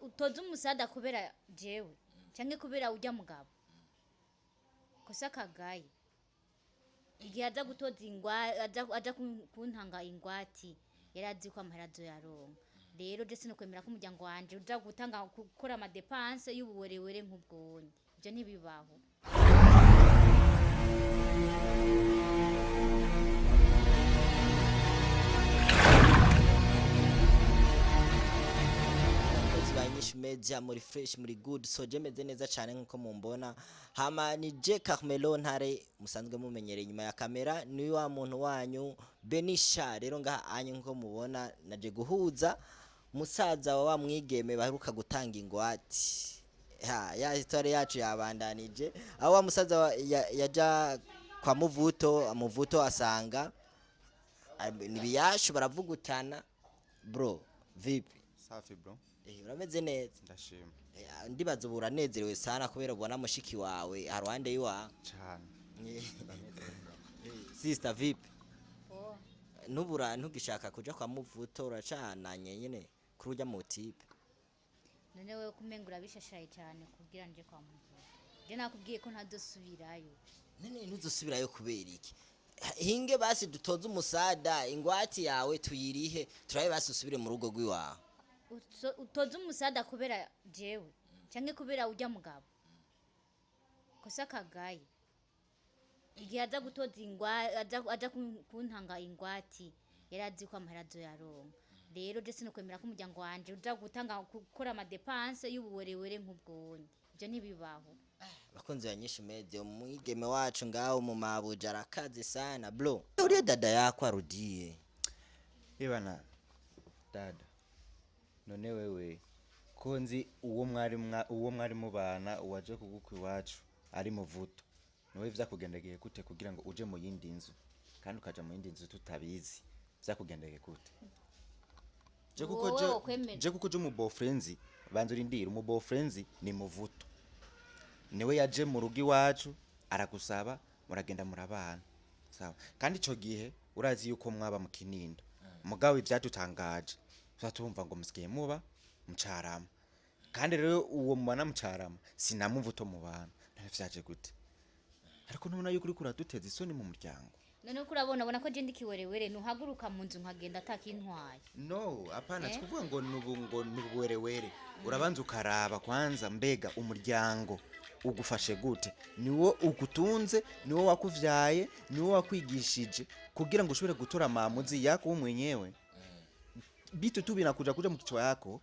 utoza umusada kubera jewe cyangwa kubera ujya mugabo kosa kagaye igihe aza gutoza aja kuntanga ingwati yarazi ko amaherazo yaronka rero je sinokwemera ko umuryango wanje uja gutanga gukora ama dépenses y'ubuwerewere nk'ubwonye ibyo ntibibaho. INYISHU media muri fresh muri good so je meze neza cyane nkuko mumbona hama ni je Carmelo ntare musanzwe mumenyereye nyuma ya kamera ni wa muntu wanyu Benisha rero ngaha anyu nkuko mubona naje guhuza musaza wa mwigeme baheruka gutanga ingwati ya historia yacu yabandanije aho wa musaza yaja kwa Muvuto asanga nibiyashu baravugutana bro vipi safi bro urameze neza ndashima ndibaza uburanezerewe sana kubera ubona mushiki wawe haruhande yiwa cyane sister vipi nubura ntugishaka kuja kwa Muvuto uracananye nyene kuri ujya mu tipe none wewe kumengura bishashaye cyane kugira nje kwa Muvuto je nakubwiye ko ntadosubirayo nene ntuzosubirayo kubera iki hinge basi dutoza umusada ingwati yawe tuyirihe turabe basi usubire mu rugo rwiwawe utoza umusada kubera jewe cyangwa kubera ujya mugabo kosa kagaye igihe aza gutoza aja kuntanga ingwati yarazi ko amaherazo yaronka rero je sinokwemera ko umuryango wanje uja gutanga gukora ama dépenses y'ubuwerewere nk'ubwonye ibyo ntibibaho. bakunzi ya INYISHU media umwigeme wacu ngaho mu mabuja arakaze sana bro uriye dada yako arudie ibana dada none wewe konzi uwo mwari mubana uwaje kugukwa iwacu ari Muvuto niwe vyakugendegeye gute kugira ngo uje mu yindi nzu kandi ukaja mu yindi nzu tutabizi vyakugendegeye gute je kuko je mu boyfriends banzu rindira mu boyfriends ni Muvuto niwe yaje mu rugi iwacu aragusaba muragenda murabana sawa kandi ico gihe urazi yuko mwaba mu Kinindo mugabo ivyadutangaje tumva ngo musikiye muba mucarama kandi rero uwo mubana mucarama sinamuvuto mu bantu navyaje gute ariko nubona yuko uri kuraduteza isoni mu muryango none kurabona ko je ndikiwerewere nuhaguruka mu nzu nkagenda atakintwaye no apana sikuvuga ngo nubuwerewere urabanza ukaraba kwanza mbega umuryango ugufashe gute niwo ugutunze niwo wakuvyaye niwo wakwigishije kugira ngo ushobore gutora maamuzi yako wewe mwenyewe bitu tu binakuja mu kichwa yako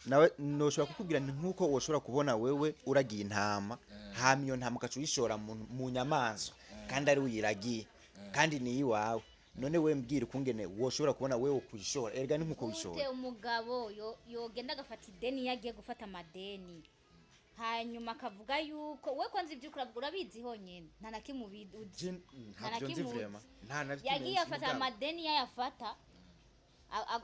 nawe noshobora kukubwira nkuko woshobora kubona wewe uragiye intama hama iyo ntama ukacuyishora mu nyamaswa kandi ari uyiragiye kandi ni iwawe none we mbwira kungene woshobora kubona wewe kuyishora erga ni nkuko wishora umugabo yogenda agafata ideni yagiye gufata amadeni hanyuma akavuga yuko we kwanza ibyo urabizi honyene nta nakimubiduzi yagiye afata amadeni yayafata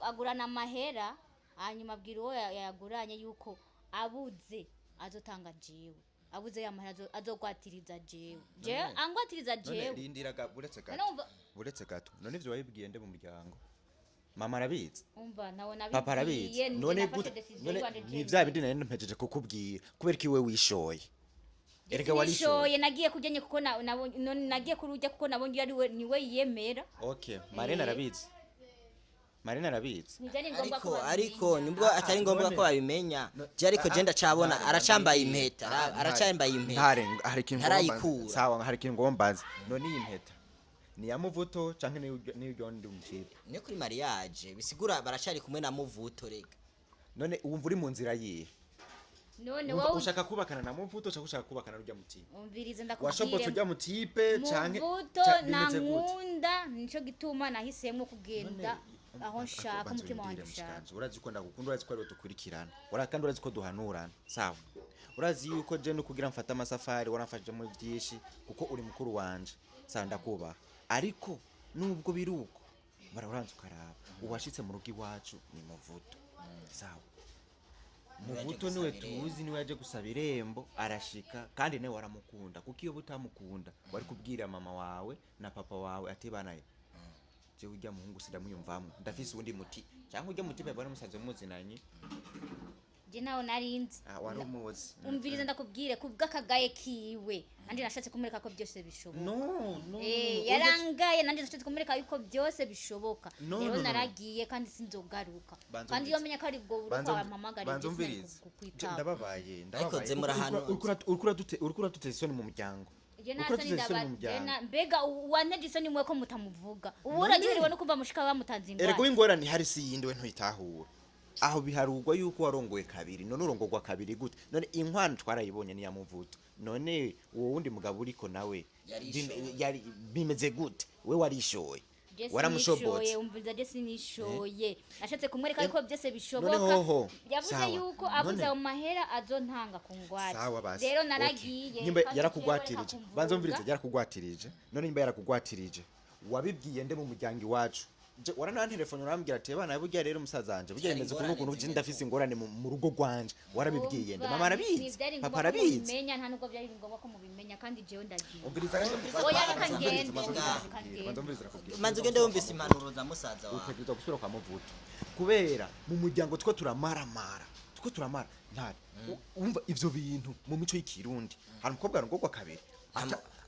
agurana amahera hanyuma abwira uwo yaguranye yuko abuze azotanga jewe abuze yamahera azogwatiriza jewe angwatiriza jewe none rindiraga buretse gato none ivyo wabibwiye nde mu muryango mama arabizi umva nawe papa arabizi none ni vya bindi nari mpejeje kukubwira kubera ki we wishoye erega warishoye nagiye kujenye kuko none nagiye kurujya kuko nabonye ari we niwe yemera okay Marina arabizi ariko nibwo atari ngombwa ko babimenya je ariko je ndacabona aracambaye impeta hari ikintu sawa hari ikintu ngombaza none iyi impeta ni ya Muvuto canke ni undi umucipe ni kuri mariage bisigura baracari kumwe na Muvuto rega none uwumva uri mu nzira yihe none wowe ushaka kubakana na Muvuto ushaka kubakana rujya mutipe umvirize ndakubwira washobotse ujya mutipe canke Muvuto na nkunda nico gituma nahisemo kugenda aho nshaka umutima wanjye ushaka urazi ko ndagukunda urazi ko ari dukurikirana kandi urazi ko duhanurana sawa urazi yuko je no kugira mfata amasafari waramfashije mu byinshi kuko uri mukuru wanje sawa ndakubaha ariko nubwo biruko bararanze ukaraba uwashitse mu rugi wacu ni Muvuto sawa Muvuto niwe tuzi niwe yaje gusaba irembo arashika kandi nawe waramukunda kuko iyo butamukunda wari kubwira mama wawe na papa wawe ati banaye je ujya muhungu sidamwiyumvamwe ndafise undi muti cyangwa ujya muti bari musanze muzinanye je naho narinzi wari umuzi umviriza ndakubwire kubw'akagaye kiwe andi nashatse kumureka ko byose bishoboka no yarangaye nandi nashatse kumureka yuko byose bishoboka rero naragiye kandi sinzogaruka kandi iyo menya ko ari bwo uri kwa mamagara kukwita ndababaye ariko ze murahano urukura duteze isoni mu muryango mbega wanegise nimwe ko mutamuvuga ubu uragiriwe no kumva mushika bamutanze ingwara erego ingorane hari si yindi we ntuyitahura aho biharugwa yuko warongoye kabiri none urongorwa kabiri gute none inkwano twarayibonye ni ya Muvuto none uwo wundi mugabo uriko nawe yari bimeze gute we warishoye waramushobotse umviza je sinishoye nashatse kumwereka yuko byose bishoboka yavuze yuko abuze mu mahera azontanga ku ngwate rero naragiye nyimba yarakugwatirije banzo umvirize yarakugwatirije none nyimba yarakugwatirije wabibwiye nde mu muryango iwacu warana telefone urambwira ati bana burya rero musazanje burya yemeze kunukuntu je ndafise ingorane mu rugo rwanje warabibwiye nde mama arabizi papa arabizi menya nta nuko byari ngombwa ko mubimenya kandi jewe ndagiye umviriza oya reka ngende manzi ugende wumvise impanuro za musaza wawe utegerezwa gusubira kwa Muvuto kubera mu muryango two turamaramara ntari umva ivyo bintu mu mico y'ikirundi hari umukobwa arongorwa kabiri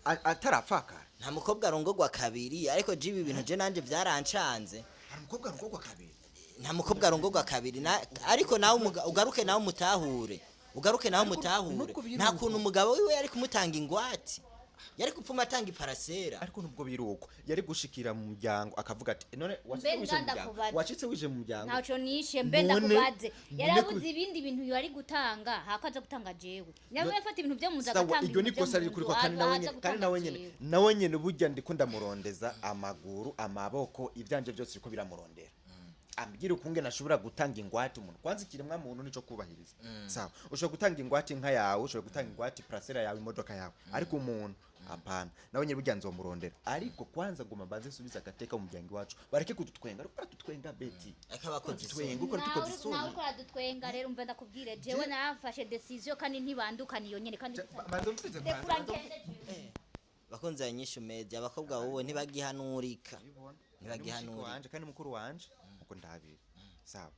atarapfakara nta mukobwa arongorwa kabiri ariko je ibi bintu je nanje byarancanze hari umukobwa arongorwa kabiri nta mukobwa arongorwa kabiri ariko nawe ugaruke nawe mutahure nta kuntu umugabo wiwe yari kumutanga ingwate yari kupfuma atanga iparasera ariko nubwo biruko yari gushikira mu muryango akavuga ati none wacitse wije mu muryango ntaco nishe mbenda kubaze yarabuze ibindi bintu yari gutanga hakaza gutanga jewe nawe yafata ibintu byo muza gatanga iyo niko sari kuri kwa kandi nawe nyene burya ndiko ndamurondeza amaguru amaboko ivyanje byose biko biramurondera ambwira ukunge nashobora gutanga ingwate umuntu kwanza kiremwa muntu nico kubahiriza sawa ushobora gutanga ingwate inka yawe ushobora gutanga ingwate parcela yawe imodoka yawe ariko umuntu apana nawe nyine burya nzomurondera ariko kwanza guma banze subiza agateka mu muryango wacu bareke kudutwenga ariko baratutwenga beti akabakoze twenga uko tukoze isoni nawe ko adutwenga rero umva ndakubwire jewe nafashe decision kandi ntibandukana iyo nyene kandi banze mfize bakunze INYISHU media abakobwa wowe ntibagihanurika wanje kandi mukuru wanje uko ndabira sawa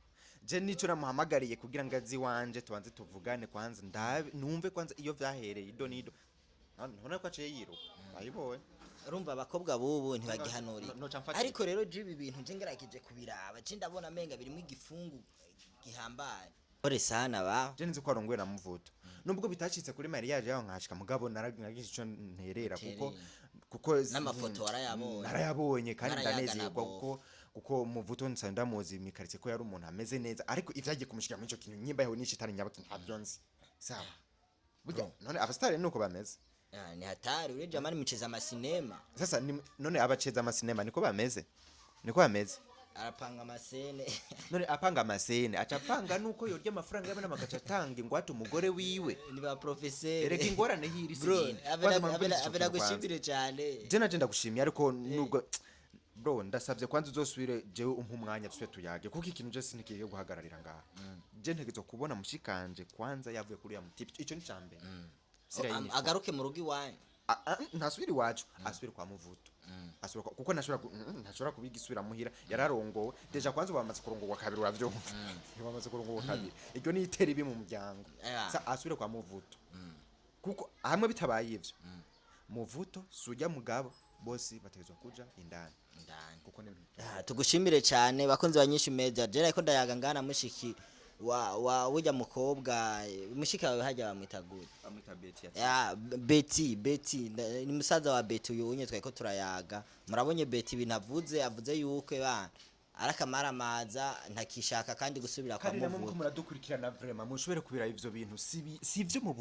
je nico namuhamagariye kugira ngo azi wanje tubanze tuvugane kwanza numve kwanza iyo vyahereye idonido none ko aciye yiruka ayibonye urumva abakobwa bubu ntibagihanurika ariko rero je ibi bintu je ngerakije kubiraba je ndabona menga birimo igifungu gihambaye ore sana ba je nzi ko arongwe na Muvuto nubwo bitacitse kuri mariage yaho nkashika mugabo naragize ico nterera kuko n'amafoto narayabonye kandi ndanezerwa kuko Muvuto nsandamuzi mikarice ko yari umuntu ameze neza ariko ivyagiye kumushikira muri ico kintu nyimba yaho nishitari nyabaki ntabyonzi sawa burya none abastari nuko bameze ni hatari ure jamani mcheza masinema sasa none abacheza masinema niko bameze arapanga amasene none apanga amasene acapanga nuko yorya amafaranga y'abana magacatanga ingwate umugore wiwe ni ba professeur erega ingorane hiri sindi abera gushimire cyane je naje ndagushimiye ariko nubwo bro ndasavye kwanza uzosubire jewe umwanya tuswe tuyage kuko ikintu je sinikiye guhagararira ngaha je ntegezo kubona mushikanje kwanza yavuye kuri ya mutipi ico ni cambe agaruke mu rugo iwanyu ntasubira iwacu asubire kwa Muvuto asubira kuko ntashobora kubigisubira muhira yararongowe deja kwanza bamaze kurongorwa kabiri uravyumva bamaze kurongorwa kabiri iryo ni itera ibi mu muryango asubire kwa Muvuto kuko hamwe bitabaye ivyo Muvuto sujya mugabo bosi bategezwa kuja indani kuko tugushimire cyane bakunze INYISHU media je ariko ndayaga ngana mushiki wa ujya mukobwa mushika wawe hajya bamwitagura Betty ni musaza wa Betty uyu unye twako turayaga murabonye Betty binavuze avuze yuko bana arakamaramaza ntakishaka kandi gusubira kwa Muvuto kandi namwe muradukurikirana vraiment mushobore kubira ivyo bintu si ivyo mu